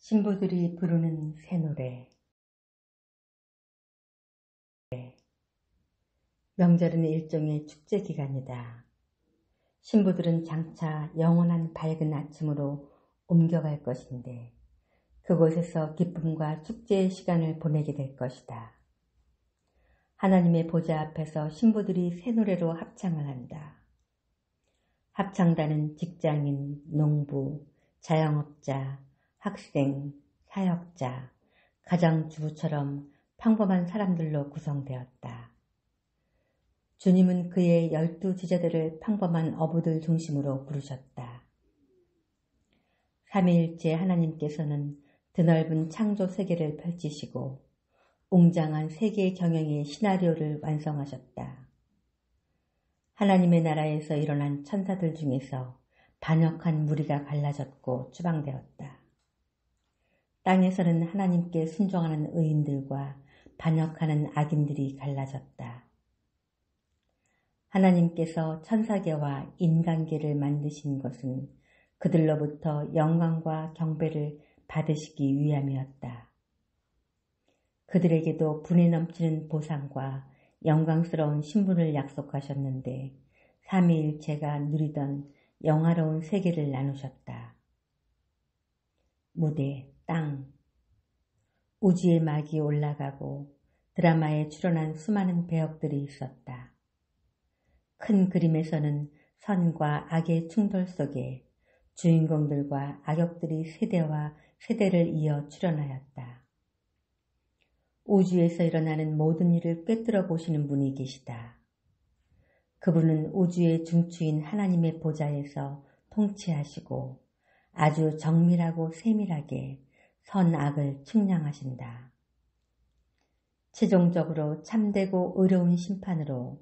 신부들이 부르는 새 노래. 명절은 일종의 축제 기간이다. 신부들은 장차 영원한 밝은 아침으로 옮겨갈 것인데 그곳에서 기쁨과 축제의 시간을 보내게 될 것이다. 하나님의 보좌 앞에서 신부들이 새 노래로 합창을 한다. 합창단은 직장인, 농부, 자영업자, 학생, 사역자, 가장주부처럼 평범한 사람들로 구성되었다. 주님은 그의 12 제자들을 평범한 어부들 중심으로 부르셨다. 삼위일체 하나님께서는 드넓은 창조 세계를 펼치시고 웅장한 세계 경영의 시나리오를 완성하셨다. 하나님의 나라에서 일어난 천사들 중에서 반역한 무리가 갈라졌고 추방되었다. 땅에서는 하나님께 순종하는 의인들과 반역하는 악인들이 갈라졌다. 하나님께서 천사계와 인간계를 만드신 것은 그들로부터 영광과 경배를 받으시기 위함이었다. 그들에게도 분에 넘치는 보상과 영광스러운 신분을 약속하셨는데 삼위일체가 누리던 영화로운 세계를 나누셨다. 무대, 땅, 우주의 막이 올라가고 드라마에 출연한 수많은 배역들이 있었다. 큰 그림에서는 선과 악의 충돌 속에 주인공들과 악역들이 세대와 세대를 이어 출연하였다. 우주에서 일어나는 모든 일을 꿰뚫어 보시는 분이 계시다. 그분은 우주의 중추인 하나님의 보좌에서 통치하시고 아주 정밀하고 세밀하게 선악을 측량하신다. 최종적으로 참되고 의로운 심판으로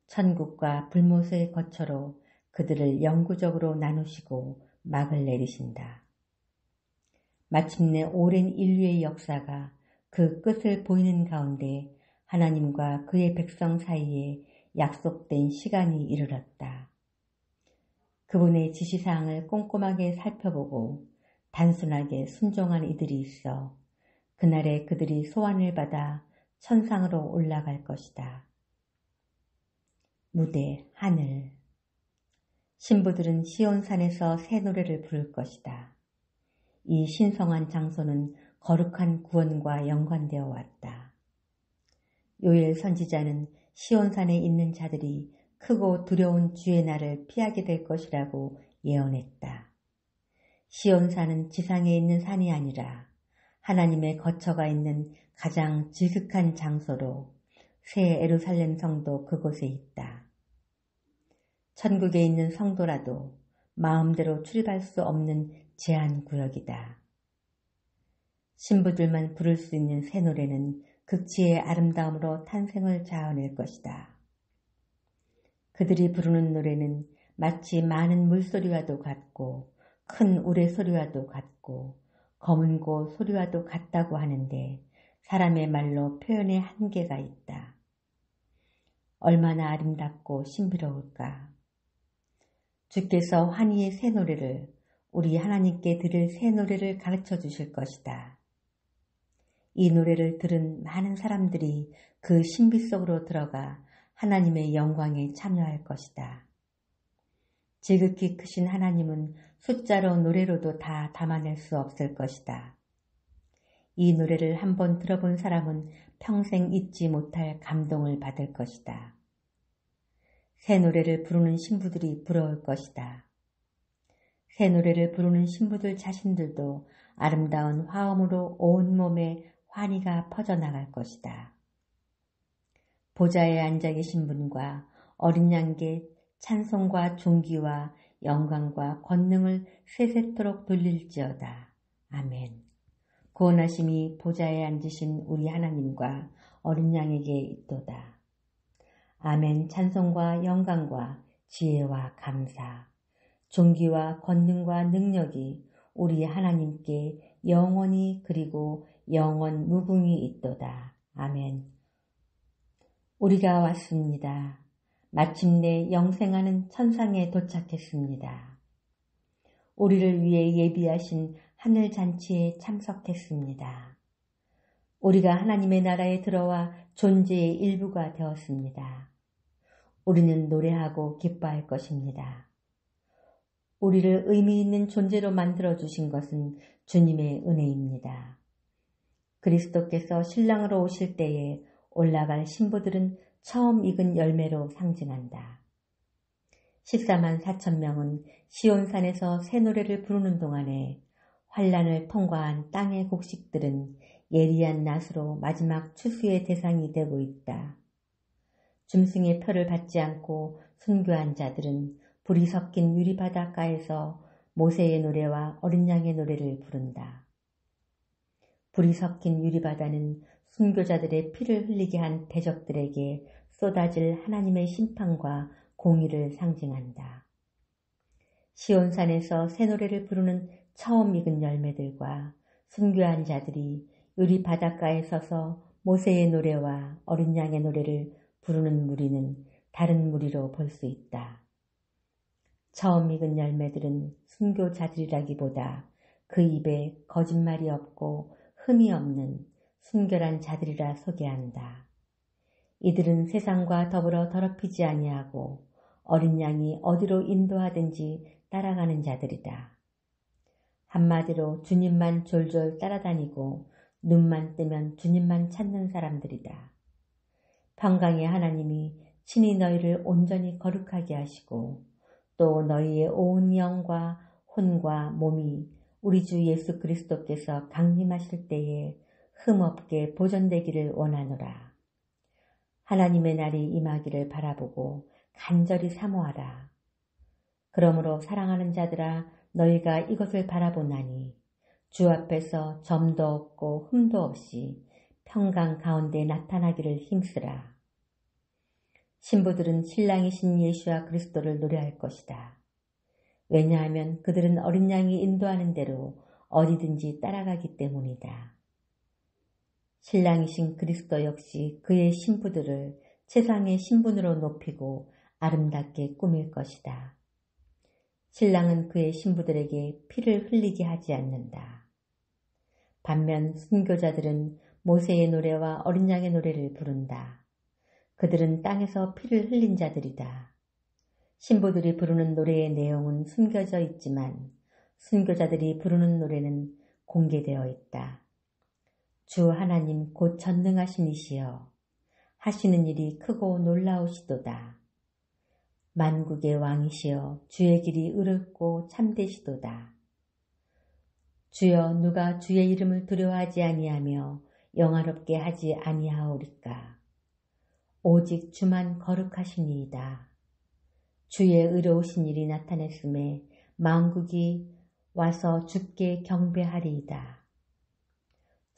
천국과 불못의 거처로 그들을 영구적으로 나누시고 막을 내리신다. 마침내 오랜 인류의 역사가 그 끝을 보이는 가운데 하나님과 그의 백성 사이에 약속된 시간이 이르렀다. 그분의 지시사항을 꼼꼼하게 살펴보고 단순하게 순종한 이들이 있어 그날에 그들이 소환을 받아 천상으로 올라갈 것이다. 무대, 하늘. 신부들은 시온산에서 새 노래를 부를 것이다. 이 신성한 장소는 거룩한 구원과 연관되어 왔다. 요엘 선지자는 시온산에 있는 자들이 크고 두려운 주의 날을 피하게 될 것이라고 예언했다. 시온산은 지상에 있는 산이 아니라 하나님의 거처가 있는 가장 지극한 장소로 새 예루살렘 성도 그곳에 있다. 천국에 있는 성도라도 마음대로 출입할 수 없는 제한 구역이다. 신부들만 부를 수 있는 새 노래는 극치의 아름다움으로 탄생을 자아낼 것이다. 그들이 부르는 노래는 마치 많은 물소리와도 같고 큰 우레소리와도 같고 검은고 소리와도 같다고 하는데 사람의 말로 표현의 한계가 있다. 얼마나 아름답고 신비로울까. 주께서 환희의 새 노래를 우리 하나님께 드릴 새 노래를 가르쳐 주실 것이다. 이 노래를 들은 많은 사람들이 그 신비 속으로 들어가 하나님의 영광에 참여할 것이다. 지극히 크신 하나님은 숫자로 노래로도 다 담아낼 수 없을 것이다. 이 노래를 한번 들어본 사람은 평생 잊지 못할 감동을 받을 것이다. 새 노래를 부르는 신부들이 부러울 것이다. 새 노래를 부르는 신부들 자신들도 아름다운 화음으로 온몸에 환희가 퍼져나갈 것이다. 보좌에 앉아 계신 분과 어린 양께 찬송과 존귀와 영광과 권능을 세세토록 돌릴지어다. 아멘. 구원하심이 보좌에 앉으신 우리 하나님과 어린 양에게 있도다. 아멘. 찬송과 영광과 지혜와 감사, 존귀와 권능과 능력이 우리 하나님께 영원히 그리고 영원 무궁히 있도다. 아멘. 우리가 왔습니다. 마침내 영생하는 천상에 도착했습니다. 우리를 위해 예비하신 하늘 잔치에 참석했습니다. 우리가 하나님의 나라에 들어와 존재의 일부가 되었습니다. 우리는 노래하고 기뻐할 것입니다. 우리를 의미 있는 존재로 만들어주신 것은 주님의 은혜입니다. 그리스도께서 신랑으로 오실 때에 올라갈 신부들은 처음 익은 열매로 상징한다. 14만 4천 명은 시온산에서 새 노래를 부르는 동안에 환란을 통과한 땅의 곡식들은 예리한 낫으로 마지막 추수의 대상이 되고 있다. 짐승의 표를 받지 않고 순교한 자들은 불이 섞인 유리바닷가에서 모세의 노래와 어린 양의 노래를 부른다. 불이 섞인 유리바다는 순교자들의 피를 흘리게 한 대적들에게 쏟아질 하나님의 심판과 공의를 상징한다. 시온산에서 새 노래를 부르는 처음 익은 열매들과 순교한 자들이 유리 바닷가에 서서 모세의 노래와 어린 양의 노래를 부르는 무리는 다른 무리로 볼 수 있다. 처음 익은 열매들은 순교자들이라기보다 그 입에 거짓말이 없고 흠이 없는 순결한 자들이라 소개한다. 이들은 세상과 더불어 더럽히지 아니하고 어린 양이 어디로 인도하든지 따라가는 자들이다. 한마디로 주님만 졸졸 따라다니고 눈만 뜨면 주님만 찾는 사람들이다. 평강의 하나님이 친히 너희를 온전히 거룩하게 하시고 또 너희의 온 영과 혼과 몸이 우리 주 예수 그리스도께서 강림하실 때에 흠없게 보존되기를 원하노라. 하나님의 날이 임하기를 바라보고 간절히 사모하라. 그러므로 사랑하는 자들아 너희가 이것을 바라보나니 주 앞에서 점도 없고 흠도 없이 평강 가운데 나타나기를 힘쓰라. 신부들은 신랑이신 예수와 그리스도를 노래할 것이다. 왜냐하면 그들은 어린 양이 인도하는 대로 어디든지 따라가기 때문이다. 신랑이신 그리스도 역시 그의 신부들을 세상의 신분으로 높이고 아름답게 꾸밀 것이다. 신랑은 그의 신부들에게 피를 흘리게 하지 않는다. 반면 순교자들은 모세의 노래와 어린 양의 노래를 부른다. 그들은 땅에서 피를 흘린 자들이다. 신부들이 부르는 노래의 내용은 숨겨져 있지만 순교자들이 부르는 노래는 공개되어 있다. 주 하나님 곧 전능하신 이시여 하시는 일이 크고 놀라우시도다. 만국의 왕이시여 주의 길이 의롭고 참되시도다. 주여 누가 주의 이름을 두려워하지 아니하며 영화롭게 하지 아니하오리까. 오직 주만 거룩하시니이다. 주의 의로우신 일이 나타냈음에 만국이 와서 주께 경배하리이다.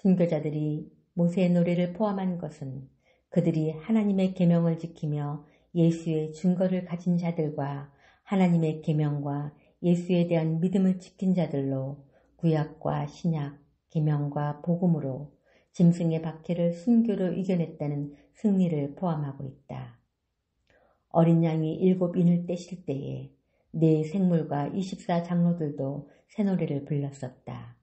순교자들이 모세의 노래를 포함한 것은 그들이 하나님의 계명을 지키며 예수의 증거를 가진 자들과 하나님의 계명과 예수에 대한 믿음을 지킨 자들로 구약과 신약, 계명과 복음으로 짐승의 박해를 순교로 이겨냈다는 승리를 포함하고 있다. 어린 양이 7인을 떼실 때에 4생물과 24장로들도 새노래를 불렀었다.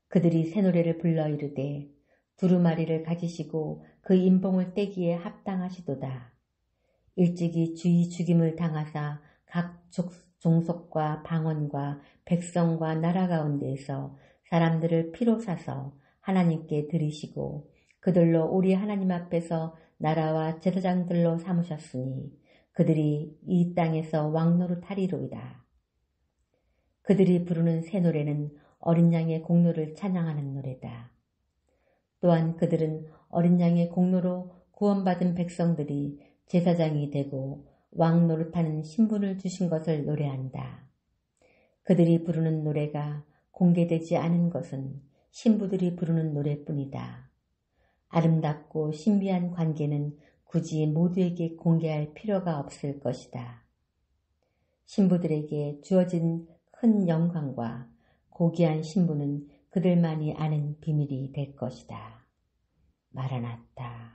그들이 새노래를 불러 이르되 두루마리를 가지시고 그 인봉을 떼기에 합당하시도다. 일찍이 주의 죽임을 당하사 각 종속과 방언과 백성과 나라 가운데에서 사람들을 피로 사서 하나님께 드리시고 그들로 우리 하나님 앞에서 나라와 제사장들로 삼으셨으니 그들이 이 땅에서 왕노릇하리로이다. 그들이 부르는 새 노래는 어린 양의 공로를 찬양하는 노래다. 또한 그들은 어린 양의 공로로 구원받은 백성들이 제사장이 되고 왕 노릇하는 신분을 주신 것을 노래한다. 그들이 부르는 노래가 공개되지 않은 것은 신부들이 부르는 노래뿐이다. 아름답고 신비한 관계는 굳이 모두에게 공개할 필요가 없을 것이다. 신부들에게 주어진 큰 영광과 고귀한 신분은 그들만이 아는 비밀이 될 것이다. 마라나타.